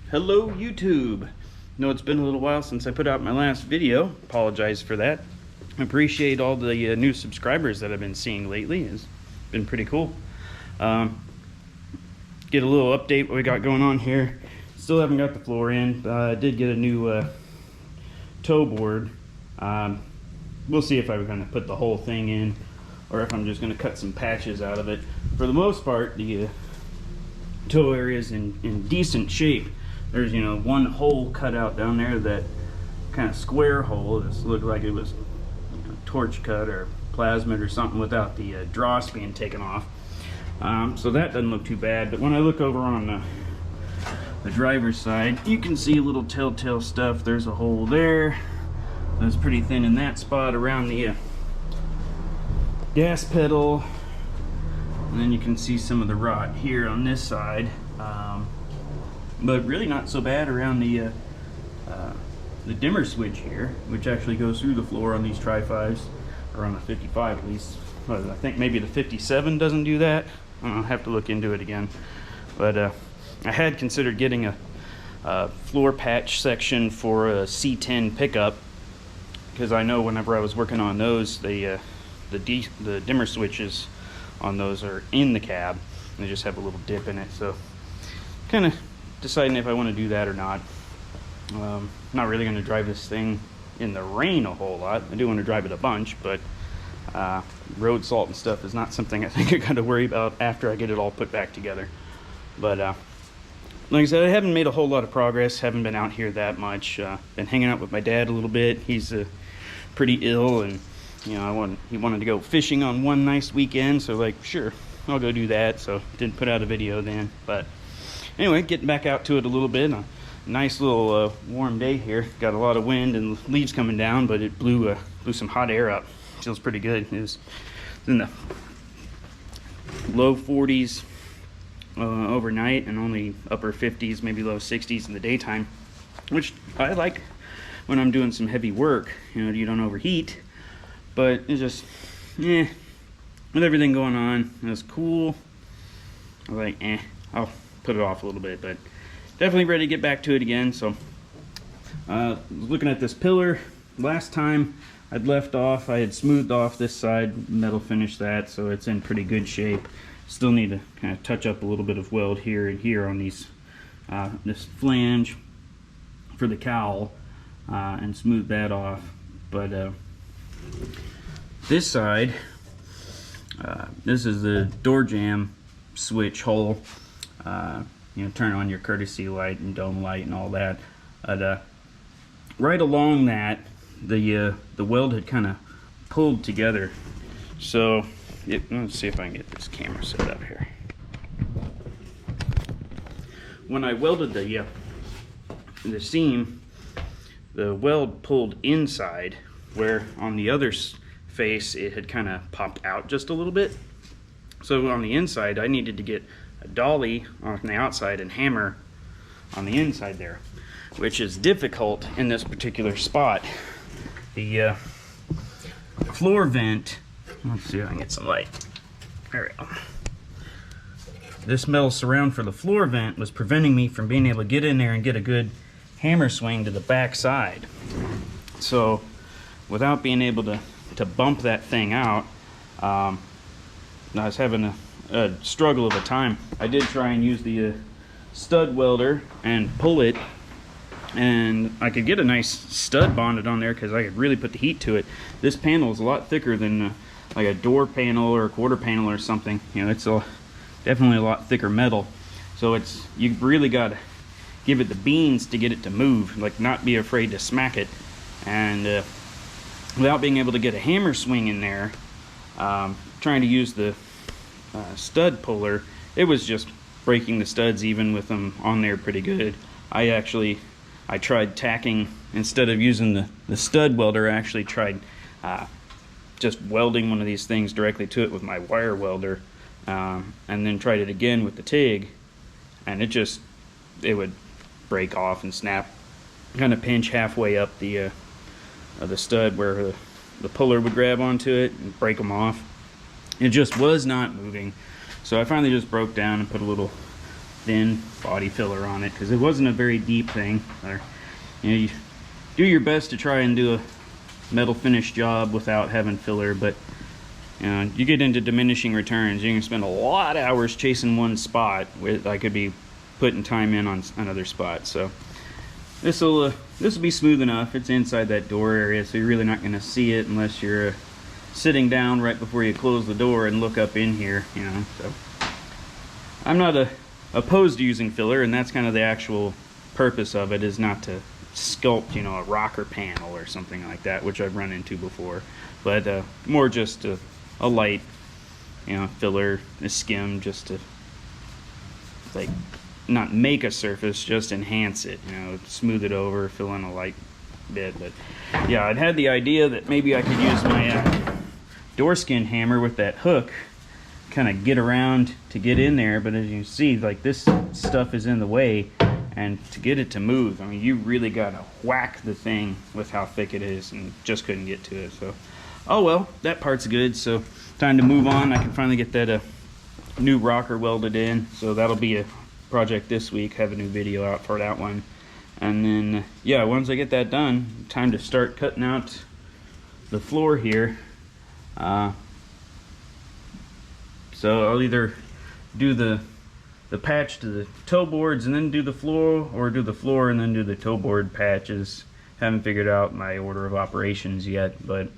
Hello YouTube. No, it's been a little while since I put out my last video. Apologize for that. I appreciate all the new subscribers that I've been seeing lately. It's been pretty cool. Get a little update what we got going on here. Still haven't got the floor in. I did get a new toe board. We'll see if I'm going to put the whole thing in or if I'm just going to cut some patches out of it. For the most part, the toe area is in decent shape. There's, you know, one hole cut out down there, that kind of square hole. This looked like it was, you know, torch cut or plasmid or something without the dross being taken off. So that doesn't look too bad. But when I look over on the driver's side, you can see a little telltale stuff. There's a hole there. That's pretty thin in that spot around the gas pedal. And then you can see some of the rot here on this side. But really not so bad around the dimmer switch here, which actually goes through the floor on these Tri-5s, or on the 55 at least. I think maybe the 57 doesn't do that. I'll have to look into it again. But I had considered getting a floor patch section for a C10 pickup, because I know whenever I was working on those, the dimmer switches on those are in the cab. They just have a little dip in it, so kind of deciding if I want to do that or not. Not really going to drive this thing in the rain a whole lot. I do want to drive it a bunch, but road salt and stuff is not something I think I got to worry about after I get it all put back together. But like I said, I haven't made a whole lot of progress. Haven't been out here that much. Been hanging out with my dad a little bit. He's pretty ill, and you know, he wanted to go fishing on one nice weekend, so like, sure, I'll go do that. So didn't put out a video then, but anyway, getting back out to it a little bit. A nice little warm day here. Got a lot of wind and leaves coming down, but it blew some hot air up. Feels pretty good. It was in the low 40s overnight, and only upper 50s, maybe low 60s in the daytime, which I like when I'm doing some heavy work. You know, you don't overheat, but it's just, with everything going on, it was cool. I was like, I'll put it off a little bit, but definitely ready to get back to it again. So looking at this pillar, last time I'd left off, I had smoothed off this side, metal finish that, so it's in pretty good shape. Still need to kind of touch up a little bit of weld here and here on these this flange for the cowl, and smooth that off. But this side, this is the door jamb switch hole. You know, turn on your courtesy light and dome light and all that. But right along that, the weld had kind of pulled together. So let's see if I can get this camera set up here. When I welded the seam, the weld pulled inside, where on the other face it had kind of popped out just a little bit. So on the inside, I needed to get a dolly on the outside and hammer on the inside there, which is difficult in this particular spot. The floor vent, let's see if I can get some light. There we go. This metal surround for the floor vent was preventing me from being able to get in there and get a good hammer swing to the back side. So without being able to bump that thing out, I was having a struggle of a time. I did try and use the stud welder and pull it, and I could get a nice stud bonded on there because I could really put the heat to it. This panel is a lot thicker than like a door panel or a quarter panel or something. You know, it's definitely a lot thicker metal. So you've really got to give it the beans to get it to move, like not be afraid to smack it. And without being able to get a hammer swing in there, trying to use the stud puller, it was just breaking the studs even with them on there pretty good. I tried tacking, instead of using the stud welder, I actually tried just welding one of these things directly to it with my wire welder, and then tried it again with the TIG, and it would break off and snap, kind of pinch halfway up the stud where the puller would grab onto it and break them off. It just was not moving. So I finally just broke down and put a little thin body filler on it, because it wasn't a very deep thing. Or, you do your best to try and do a metal finish job without having filler, but you get into diminishing returns. You can spend a lot of hours chasing one spot with I could be putting time in on another spot. So this will be smooth enough. It's inside that door area, so you're really not going to see it unless you're sitting down right before you close the door and look up in here, So I'm not opposed to using filler, and that's kind of the actual purpose of it, is not to sculpt, a rocker panel or something like that, which I've run into before, but more just a light, filler, a skim, just to like not make a surface, just enhance it, smooth it over, fill in a light bit. But yeah, I'd had the idea that maybe I could use my door skin hammer with that hook, kind of get around to get in there. But as you see, like, this stuff is in the way, and to get it to move, I mean, you really gotta whack the thing with how thick it is, and just couldn't get to it. So oh well, that part's good. So time to move on. I can finally get that new rocker welded in, so that'll be a project this week. Have a new video out for that one. And then yeah, once I get that done, time to start cutting out the floor here. So I'll either do the patch to the toe boards and then do the floor, or do the floor and then do the toe board patches. Haven't figured out my order of operations yet, but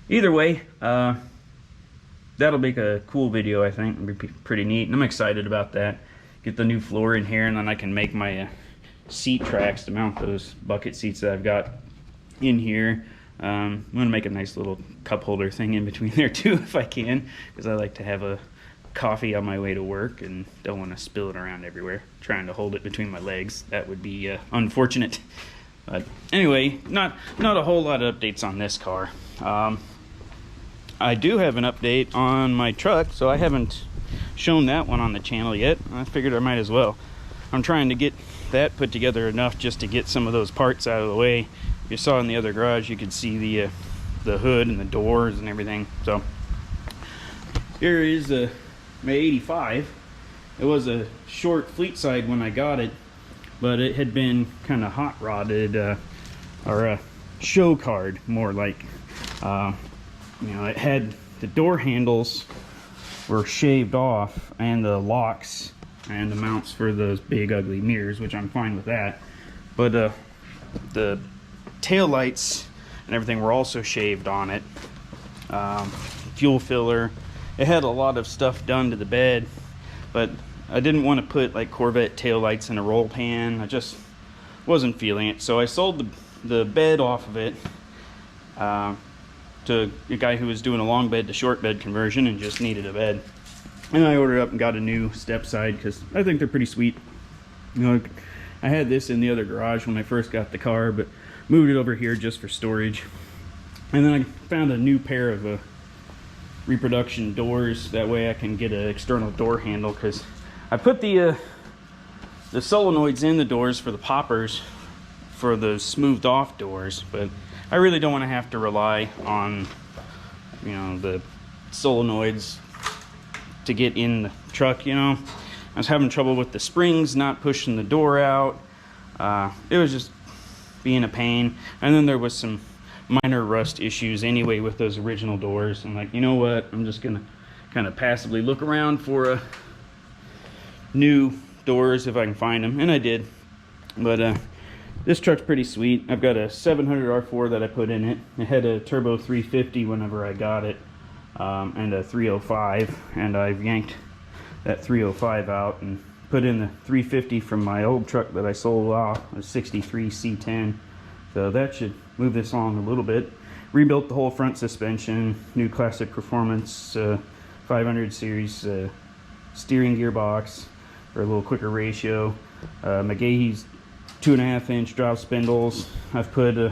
either way, that'll make a cool video, I think. It'll be pretty neat, and I'm excited about that. Get the new floor in here, and then I can make my seat tracks to mount those bucket seats that I've got in here. I'm gonna make a nice little cup holder thing in between there too, if I can, because I like to have a coffee on my way to work and don't want to spill it around everywhere. Trying to hold it between my legs, that would be unfortunate. But anyway, not a whole lot of updates on this car. I do have an update on my truck, so I haven't shown that one on the channel yet. I figured I might as well. I'm trying to get that put together enough just to get some of those parts out of the way. If you saw in the other garage, you could see the hood and the doors and everything. So here is my 85. It was a short fleet side when I got it, but it had been kind of hot rodded, or a show card more like. It had the door handles were shaved off, and the locks and the mounts for those big ugly mirrors, which I'm fine with that. But the tail lights and everything were also shaved on it. Fuel filler. It had a lot of stuff done to the bed, but I didn't want to put like Corvette tail lights in a roll pan. I just wasn't feeling it, so I sold the bed off of it to a guy who was doing a long bed to short bed conversion and just needed a bed. And I ordered up and got a new step side because I think they're pretty sweet. I had this in the other garage when I first got the car, but moved it over here just for storage. And then I found a new pair of reproduction doors. That way I can get an external door handle, because I put the solenoids in the doors for the poppers for the smoothed off doors, but I really don't want to have to rely on the solenoids to get in the truck. I was having trouble with the springs not pushing the door out. It was just being a pain, and then there was some minor rust issues anyway with those original doors. I'm like, you know what, I'm just gonna kind of passively look around for new doors if I can find them, and I did. But this truck's pretty sweet. I've got a 700 R4 that I put in it. It had a turbo 350 whenever I got it, and a 305, and I've yanked that 305 out and put in the 350 from my old truck that I sold off, a 63 C10. So that should move this along a little bit. Rebuilt the whole front suspension, new Classic Performance 500 series steering gearbox for a little quicker ratio. McGahee's 2.5-inch drop spindles. I've put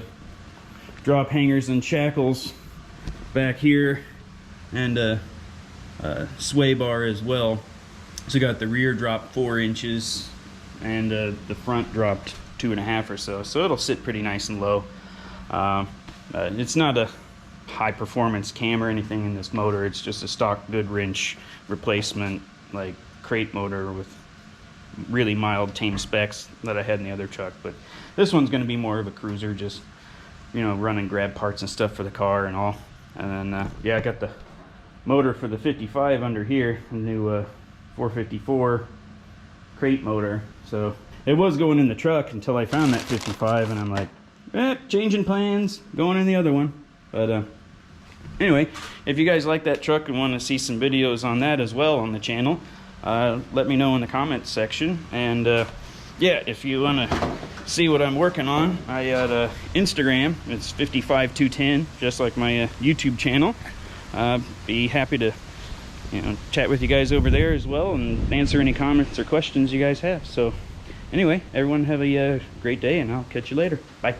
drop hangers and shackles back here, and a sway bar as well. So got the rear dropped 4 inches, and the front dropped 2.5 or so. So it'll sit pretty nice and low. It's not a high performance cam or anything in this motor. It's just a stock Goodwrench replacement, like crate motor with really mild tame specs that I had in the other truck. But this one's going to be more of a cruiser, just, you know, run and grab parts and stuff for the car and all. And then yeah, I got the motor for the 55 under here, a new 454 crate motor. So it was going in the truck until I found that 55, and I'm like, changing plans, going in the other one. But anyway, if you guys like that truck and want to see some videos on that as well on the channel, let me know in the comments section. And yeah, if you want to see what I'm working on, I got Instagram. It's 55210, just like my YouTube channel. Be happy to, you know, chat with you guys over there as well and answer any comments or questions you guys have. So anyway, everyone have a great day, and I'll catch you later. Bye.